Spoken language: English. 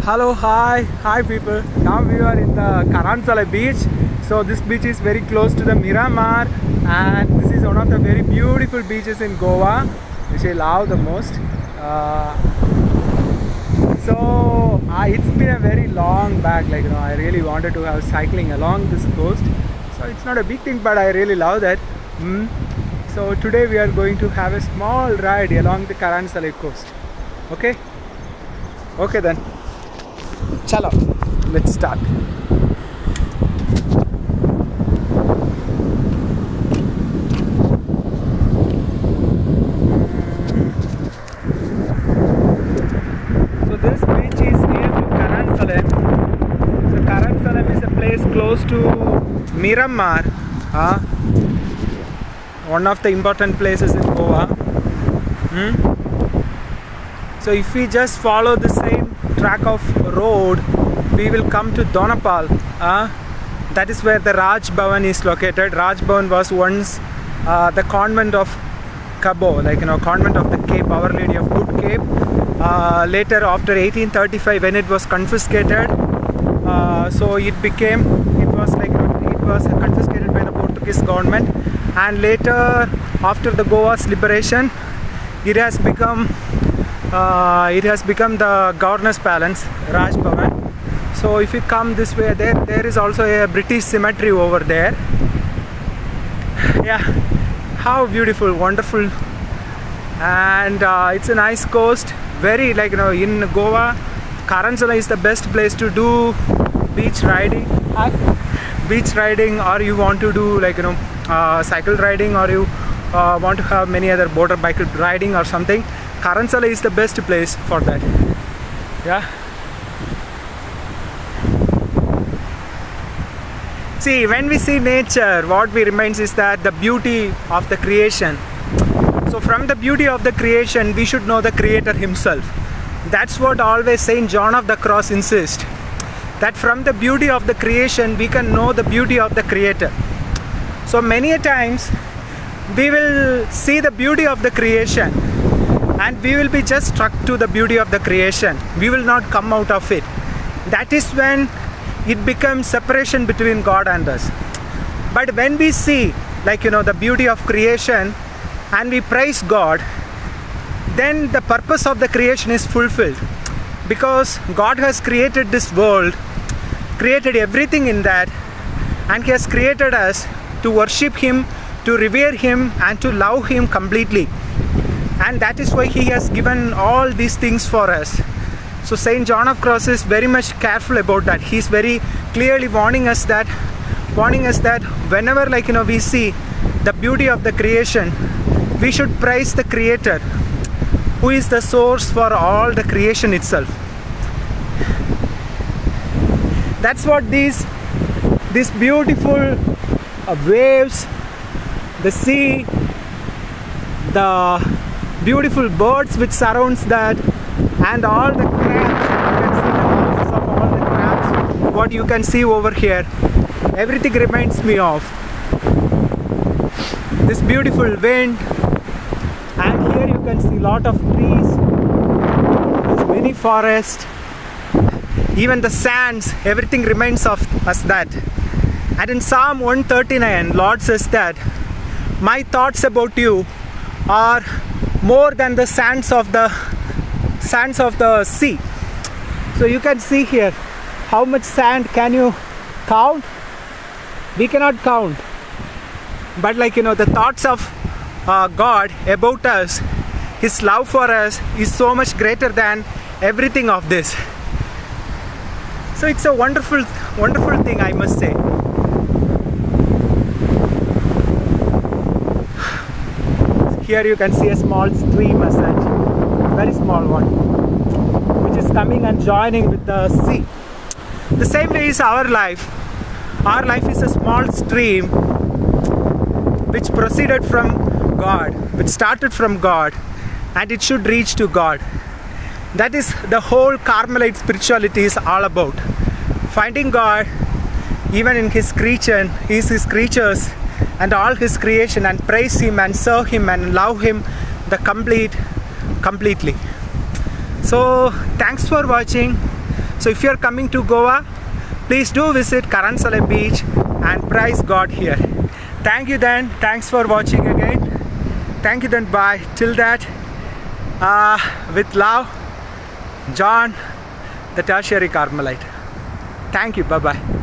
Hello, hi people. Now we are in the Karansalai beach. So this beach is very close to the Miramar, and this is one of the very beautiful beaches in Goa, which I love the most. It's been a very long back. I really wanted to have cycling along this coast. So it's not a big thing, but I really love that. So today we are going to have a small ride along the Karansalai coast. Okay? Okay then. Chalo, let's start. So this beach is near to Karansalem. So Karansalem is a place close to Miramar, one of the important places in Goa. So if we just follow the same track of road, we will come to Donapal. That is where the Raj Bhavan is located. Raj Bhavan was once the convent of Cabo, convent of the Cape, Our Lady of Good Cape. Later, after 1835, when it was confiscated, so it was confiscated by the Portuguese government, and later, after the Goa's liberation, it has become the governor's palace, Raj Bhavan. So if you come this way, there is also a British cemetery over there. Yeah, how beautiful, wonderful, and it's a nice coast. Very in Goa, Karansalai is the best place to do beach riding. Or you want to do cycle riding, or you want to have many other motorbike riding or something. Karansalai is the best place for that. Yeah. See, when we see nature, what we reminds is that the beauty of the creation. So from the beauty of the creation, we should know the Creator Himself. That's what always Saint John of the Cross insists. That from the beauty of the creation, we can know the beauty of the Creator. So many a times, we will see the beauty of the creation, and we will be just struck to the beauty of the creation. We will not come out of it. That is when it becomes separation between God and us. But when we see the beauty of creation and we praise God, then the purpose of the creation is fulfilled, because God has created this world, created everything in that, and He has created us to worship Him, to revere Him, and to love Him completely. And that is why He has given all these things for us. So Saint John of Cross is very much careful about that. He is very clearly warning us that whenever we see the beauty of the creation, we should praise the Creator, who is the source for all the creation itself. That's what these beautiful waves, the sea, the beautiful birds which surrounds that, and all the crabs, you can see the houses of all the crabs, what you can see over here, everything reminds me of this beautiful wind. And here you can see a lot of trees, this mini forest, even the sands, everything reminds of us that. And in Psalm 139, Lord says that my thoughts about you are more than the sands of the sea. So you can see here how much sand can you count? We cannot count. But the thoughts of God about us, His love for us is so much greater than everything of this. So it's a wonderful, wonderful thing, I must say. Here you can see a small stream as such, very small one, which is coming and joining with the sea. The same way is our life. Our life is a small stream which proceeded from God, which started from God, and it should reach to God. That is the whole Carmelite spirituality is all about. Finding God even in His creation, His creatures, and all His creation, and praise Him and serve Him and love Him completely. So thanks for watching. So if you're coming to Goa, please do visit Karansalai beach and praise God here. Thank you then. Thanks for watching again. Thank you then. Bye. Till that, with love, John, the Tertiary Carmelite. Thank you. Bye bye.